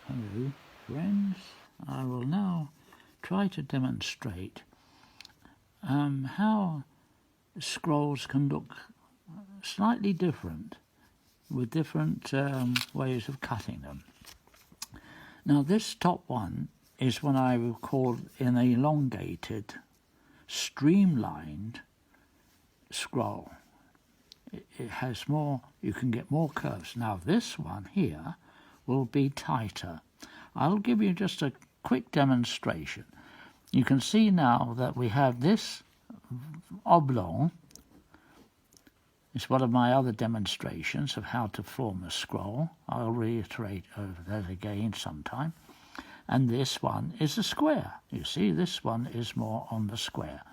Hello friends, I will now try to demonstrate how scrolls can look slightly different with different ways of cutting them. Now this top one is what I would call an elongated, streamlined scroll. It has more, you can get more curves. Now this one here will be tighter. I'll give you just a quick demonstration. You can see now that we have this oblong. It's one of my other demonstrations of how to form a scroll. I'll reiterate over that again sometime. And this one is a square. You see, this one is more on the square.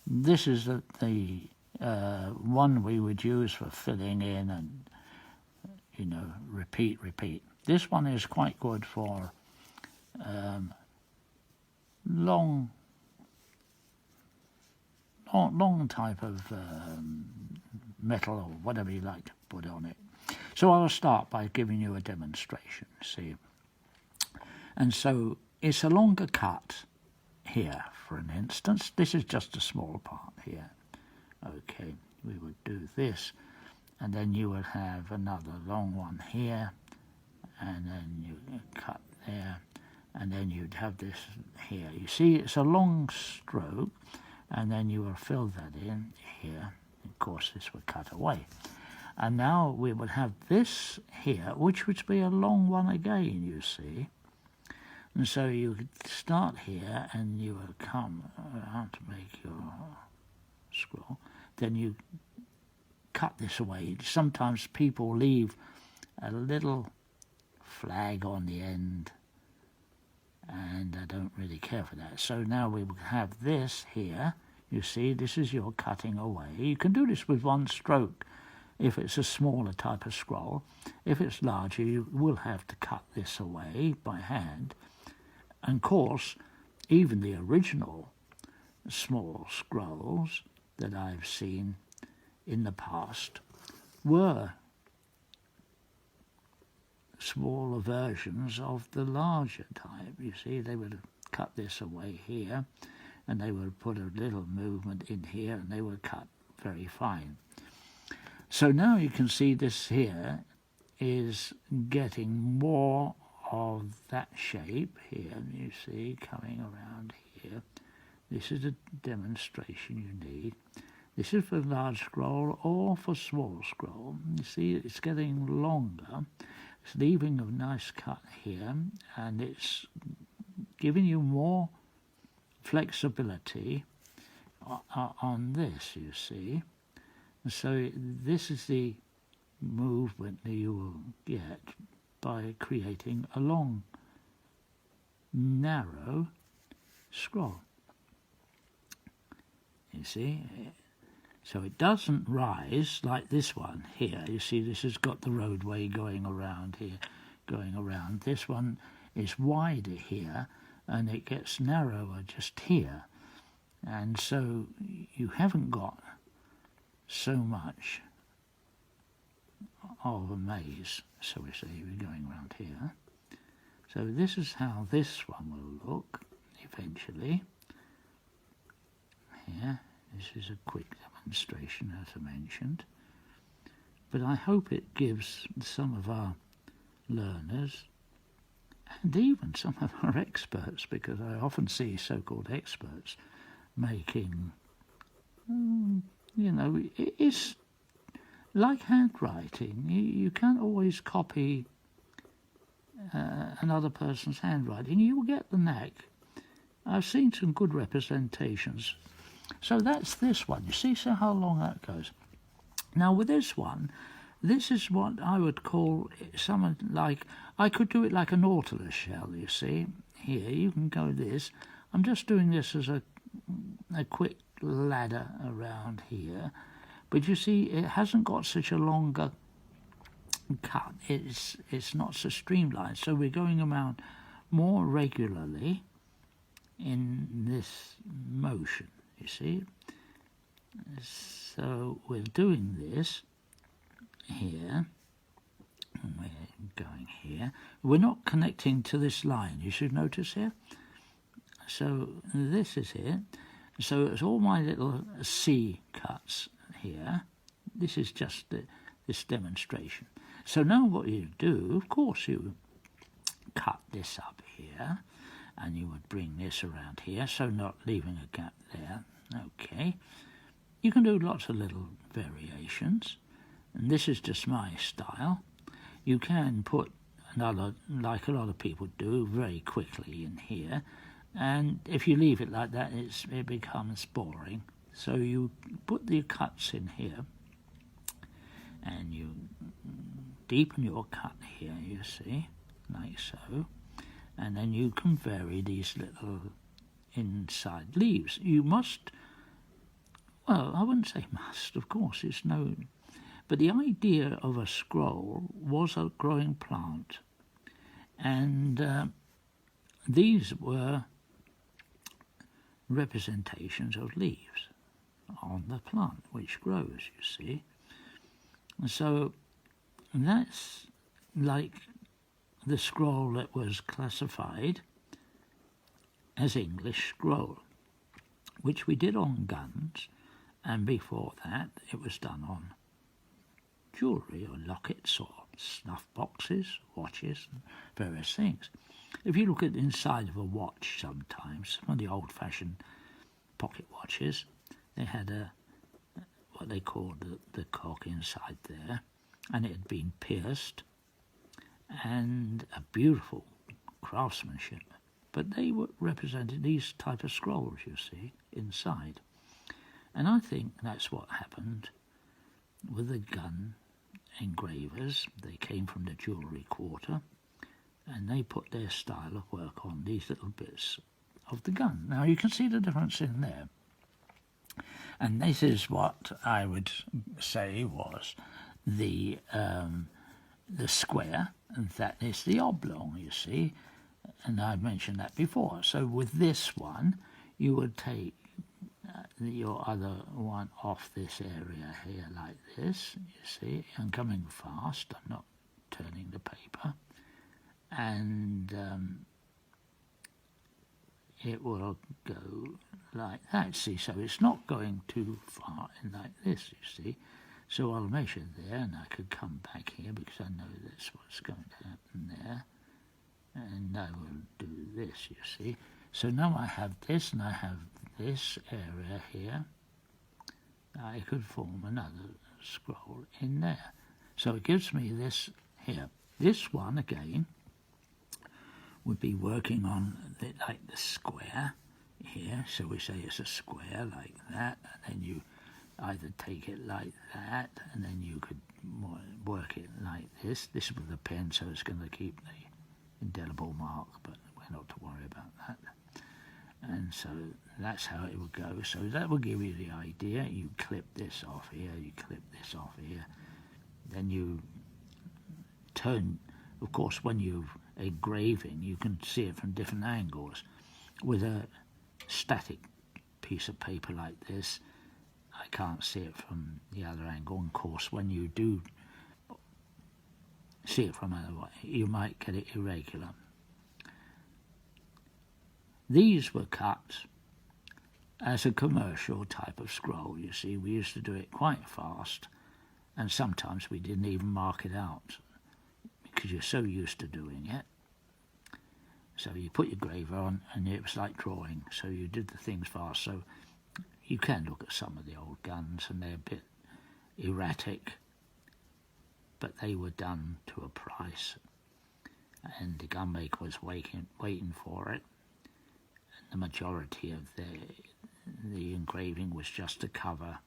This is the one we would use for filling in and, you know, repeat. This one is quite good for long type of metal or whatever you like to put on it. So I'll start by giving you a demonstration, see. And so it's a longer cut here, for an instance. This is just a small part here. Okay, we would do this, and then you would have another long one here, and then you cut there, and then you'd have this here. You see, it's a long stroke, and then you will fill that in here. Of course, this would cut away. And now we would have this here, which would be a long one again, you see. And so you would start here, and you would come around to make your scroll. Then you cut this away. Sometimes people leave a little flag on the end, and I don't really care for that. So now we will have this here. You see, this is your cutting away. You can do this with one stroke if it's a smaller type of scroll. If it's larger, you will have to cut this away by hand. And of course, even the original small scrolls that I've seen in the past were smaller versions of the larger type. You see, they would cut this away here, and they would put a little movement in here, and they would cut very fine. So now you can see this here is getting more of that shape here, you see, coming around here. This is a demonstration you need. This is for large scroll or for small scroll. You see, it's getting longer. It's leaving a nice cut here, and it's giving you more flexibility on this, you see. So this is the movement that you will get by creating a long, narrow scroll. You see? So it doesn't rise like this one here. You see, this has got the roadway going around here, going around. This one is wider here, and it gets narrower just here. And so you haven't got so much of a maze, so we say, we're going around here. So this is how this one will look eventually. Here, this is a quick demonstration, as I mentioned. But I hope it gives some of our learners, and even some of our experts, because I often see so-called experts making, you know, it's like handwriting. You can't always copy another person's handwriting. You will get the knack. I've seen some good representations. So that's this one. You see how long that goes. Now with this one, this is what I would call something like, I could do it like a nautilus shell, you see. Here, you can go this. I'm just doing this as a quick ladder around here. But you see, it hasn't got such a longer cut. It's not so streamlined. So we're going around more regularly in this motion, you see. So we're doing this here we're going here. We're not connecting to this line, you should notice here. So this is it. So it's all my little C cuts here. This is just this demonstration. So now what you do, of course, you cut this up here, and you would bring this around here, so not leaving a gap there. Okay. You can do lots of little variations, and this is just my style. You can put another, like a lot of people do, very quickly in here, and if you leave it like that, it becomes boring. So you put the cuts in here, and you deepen your cut here, you see, like so, and then you can vary these little inside leaves. You must, well, I wouldn't say must, of course, it's no, but the idea of a scroll was a growing plant, and these were representations of leaves on the plant which grows, you see. So that's like the scroll that was classified as English scroll, which we did on guns, and before that it was done on jewellery or lockets or snuff boxes, watches, and various things. If you look at the inside of a watch sometimes, some of the old-fashioned pocket watches, they had what they called the cock inside there, and it had been pierced, and a beautiful craftsmanship. But they were represented these type of scrolls, you see, inside. And I think that's what happened with the gun engravers. They came from the jewellery quarter, and they put their style of work on these little bits of the gun. Now you can see the difference in there. And this is what I would say was the square, and that is the oblong, you see. And I mentioned that before. So with this one, you would take your other one off this area here like this, you see. I'm coming fast, I'm not turning the paper. And it will go like that, see, so it's not going too far in like this, you see. So I'll measure there, and I could come back here because I know that's what's going to happen there. And I will do this, you see. So now I have this, and I have this area here. I could form another scroll in there. So it gives me this here. This one, again, would be working on like the square here. So we say it's a square like that, and then you either take it like that, and then you could work it like this. This is with a pen, so it's going to keep the indelible mark, but we're not to worry about that. And so that's how it would go. So that will give you the idea. You clip this off here, you clip this off here, then you turn. Of course, when you're engraving, you can see it from different angles. With a static piece of paper like this, I can't see it from the other angle. And of course, when you do see it from another way, you might get it irregular. These were cut as a commercial type of scroll, you see. We used to do it quite fast, and sometimes we didn't even mark it out because you're so used to doing it. So you put your graver on, and it was like drawing, so you did the things fast. So you can look at some of the old guns, and they're a bit erratic, but they were done to a price, and the gun maker was waiting for it. And the majority of the engraving was just to cover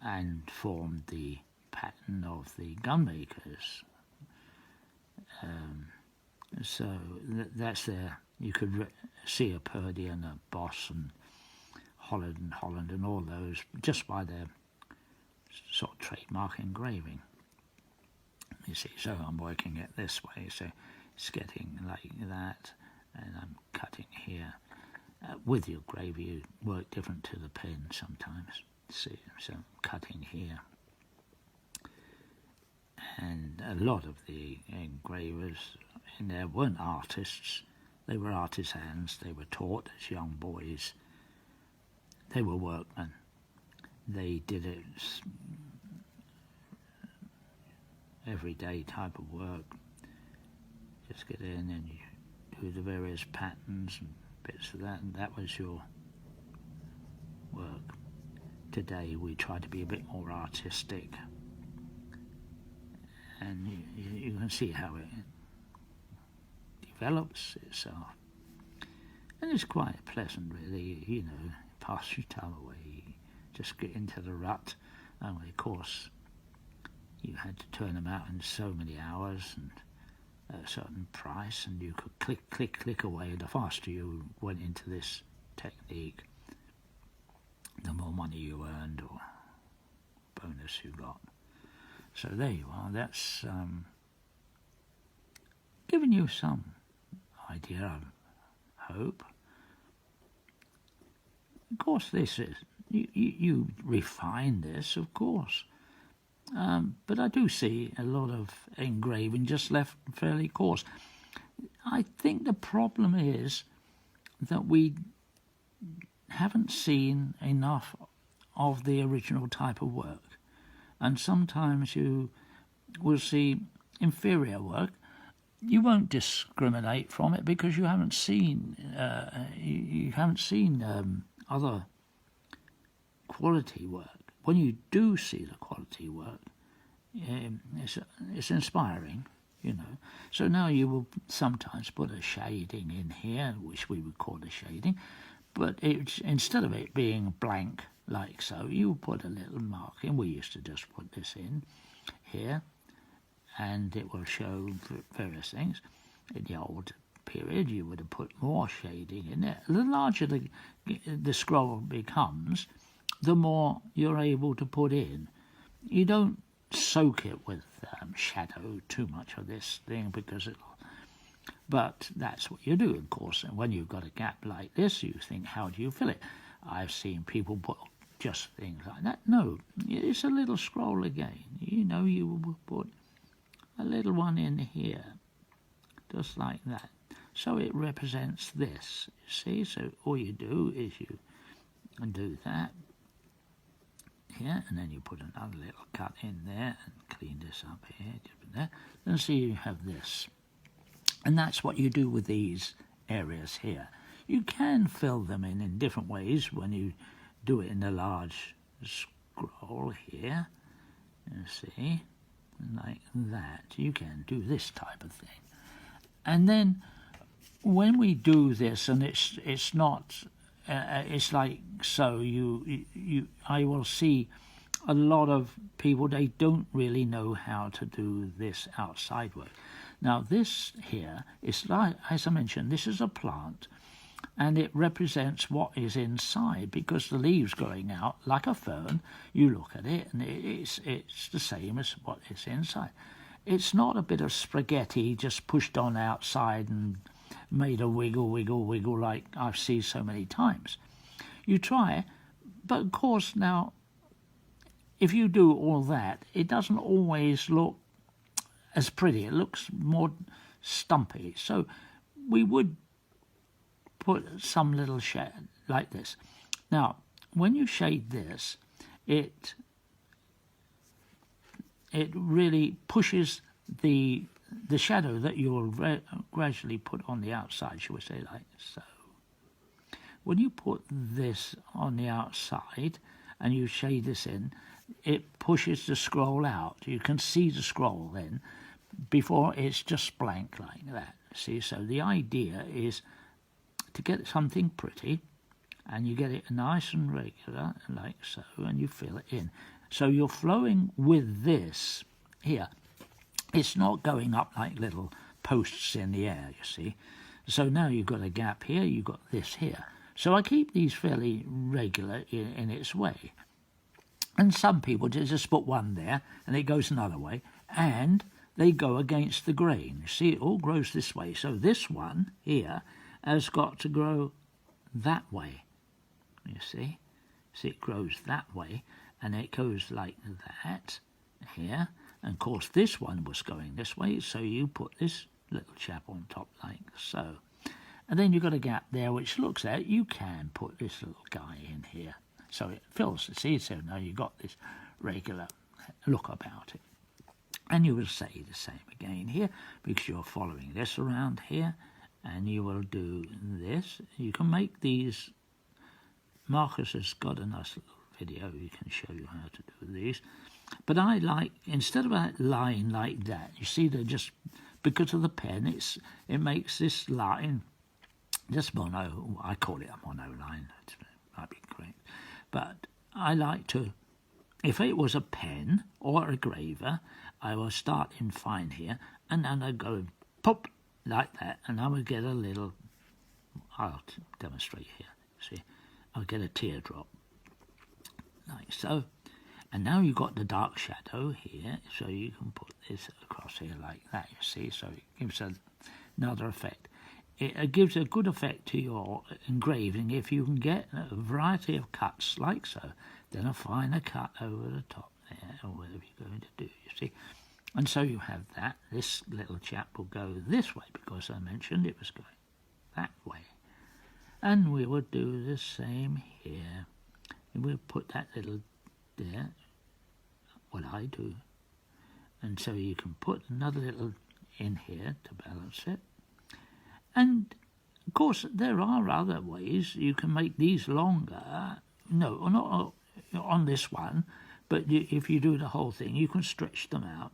and form the pattern of the gun makers. So that's there. You could see a Purdy and a Boss and Holland and all those just by their sort of trademark engraving. You see, so I'm working it this way, so it's getting like that, and I'm cutting here. With your graver, you work different to the pen sometimes. See, so I'm cutting here, And a lot of the engravers in there weren't artists. They were artisans. They were taught as young boys. They were workmen. They did it everyday type of work. Just get in and you do the various patterns and bits of that, and that was your work. Today we try to be a bit more artistic, and you can see how it develops itself. And it's quite pleasant, really, you know, pass your time away, just get into the rut. Only, of course, you had to turn them out in so many hours and at a certain price, and you could click, click, click away. The faster you went into this technique, the more money you earned or bonus you got. So there you are. That's giving you some idea, I hope. Of course, this is, you refine this, of course. But I do see a lot of engraving just left fairly coarse. I think the problem is that we haven't seen enough of the original type of work. And sometimes you will see inferior work. You won't discriminate from it because you haven't seen other quality work. When you do see the quality work, it's inspiring, you know. So now you will sometimes put a shading in here, which we would call a shading, but instead of it being blank like so, you put a little mark in. We used to just put this in here, and it will show various things. In the old period, you would have put more shading in there. The larger the scroll becomes, the more you're able to put in. You don't soak it with shadow too much of this thing because but that's what you do, of course. And when you've got a gap like this, you think, how do you fill it? I've seen people put just things like that. No, it's a little scroll again. You know, you will put a little one in here, just like that. So it represents this, you see. So all you do is you do that here, and then you put another little cut in there and clean this up here, there, and see you have this. And that's what you do with these areas here. You can fill them in different ways when you do it in a large scroll here, you see, like that. You can do this type of thing. And then when we do this, and it's not, it's like so, I will see a lot of people, they don't really know how to do this outside work. Now this here is like, as I mentioned, this is a plant, and it represents what is inside, because the leaves growing out like a fern, you look at it and it's the same as what is inside. It's not a bit of spaghetti just pushed on outside and made a wiggle, wiggle, wiggle like I've seen so many times. You try, but of course now, if you do all that, it doesn't always look as pretty. It looks more stumpy. So we would put some little shade like this. Now, when you shade this, it really pushes the shadow that you will gradually put on the outside, shall we say, like so. When you put this on the outside and you shade this in, it pushes the scroll out. You can see the scroll then before it's just blank like that. See, so the idea is to get something pretty, and you get it nice and regular like so, and you fill it in. So you're flowing with this here. It's not going up like little posts in the air, you see. So now you've got a gap here, you've got this here. So I keep these fairly regular in its way. And some people just put one there, and it goes another way, and they go against the grain. You see, it all grows this way. So this one here has got to grow that way, you see. See, it grows that way, and it goes like that here. And of course this one was going this way, so you put this little chap on top like so. And then you've got a gap there which looks out. You can put this little guy in here. So it fills the seed, so now you've got this regular look about it. And you will say the same again here, because you're following this around here, and you will do this. You can make these. Marcus has got a nice little video, he can show you how to do these. But I like, instead of a line like that, you see they're just, because of the pen, it makes this line, this mono, I call it a mono line, that might be correct. But I like to, if it was a pen or a graver, I will start in fine here, and then I go pop like that, and I will get a little, I'll demonstrate here, see, I'll get a teardrop, like so. And now you've got the dark shadow here, so you can put this across here like that, you see, so it gives another effect. It gives a good effect to your engraving if you can get a variety of cuts like so, then a finer cut over the top there, or whatever you're going to do, you see. And so you have that. This little chap will go this way, because I mentioned it was going that way. And we will do the same here. And we'll put that little there, what I do. And so you can put another little in here to balance it. And, of course, there are other ways you can make these longer. No, not on this one, but if you do the whole thing, you can stretch them out.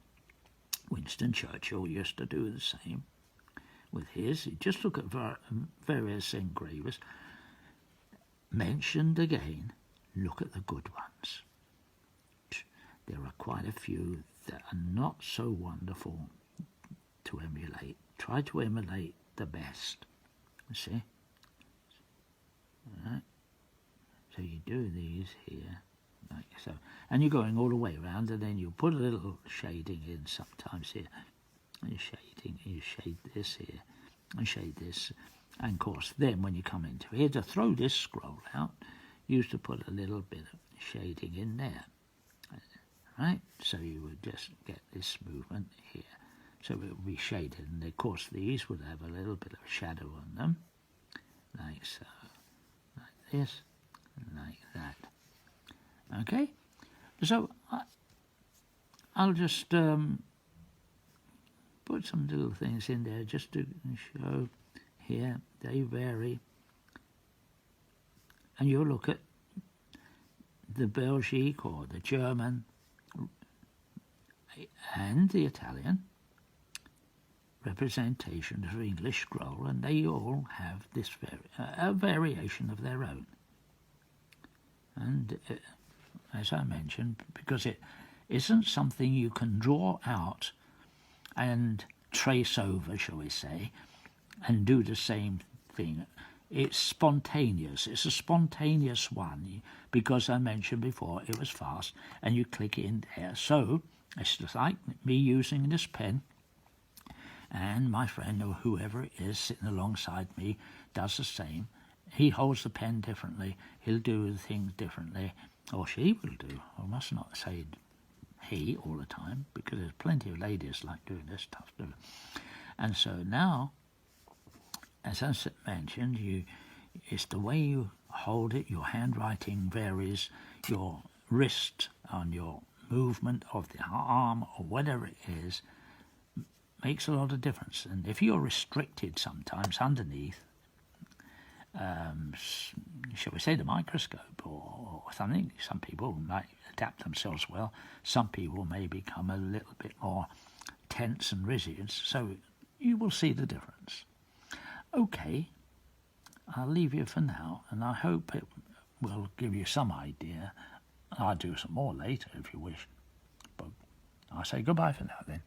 Winston Churchill used to do the same with his. Just look at various engravers. Mentioned again, look at the good ones. There are quite a few that are not so wonderful to emulate. Try to emulate the best, you see. All right. So you do these here, like so. And you're going all the way around, and then you put a little shading in sometimes here. And you shade this here, and shade this. And of course, then when you come into here, to throw this scroll out, you used to put a little bit of shading in there. Right? So you would just get this movement here. So it will be shaded, and of course these would have a little bit of shadow on them, like so, like this, like that. Okay? So I'll just put some little things in there just to show here. They vary. And you'll look at the Belgique or the German and the Italian representation of English scroll, and they all have this a variation of their own. And as I mentioned, because it isn't something you can draw out and trace over, shall we say, and do the same thing. It's spontaneous. It's a spontaneous one, because I mentioned before it was fast, and you click in there. So it's just like me using this pen, and my friend or whoever it is sitting alongside me does the same. He holds the pen differently. He'll do the things differently, or she will do. I must not say he all the time, because there's plenty of ladies like doing this stuff too. And so now, as I mentioned, it's the way you hold it. Your handwriting varies. Your wrist on your movement of the arm or whatever it is makes a lot of difference. And if you're restricted sometimes underneath, shall we say the microscope or something, some people might adapt themselves well. Some people may become a little bit more tense and rigid. So you will see the difference. Okay, I'll leave you for now, and I hope it will give you some idea. I'll do some more later if you wish. But I'll say goodbye for now then.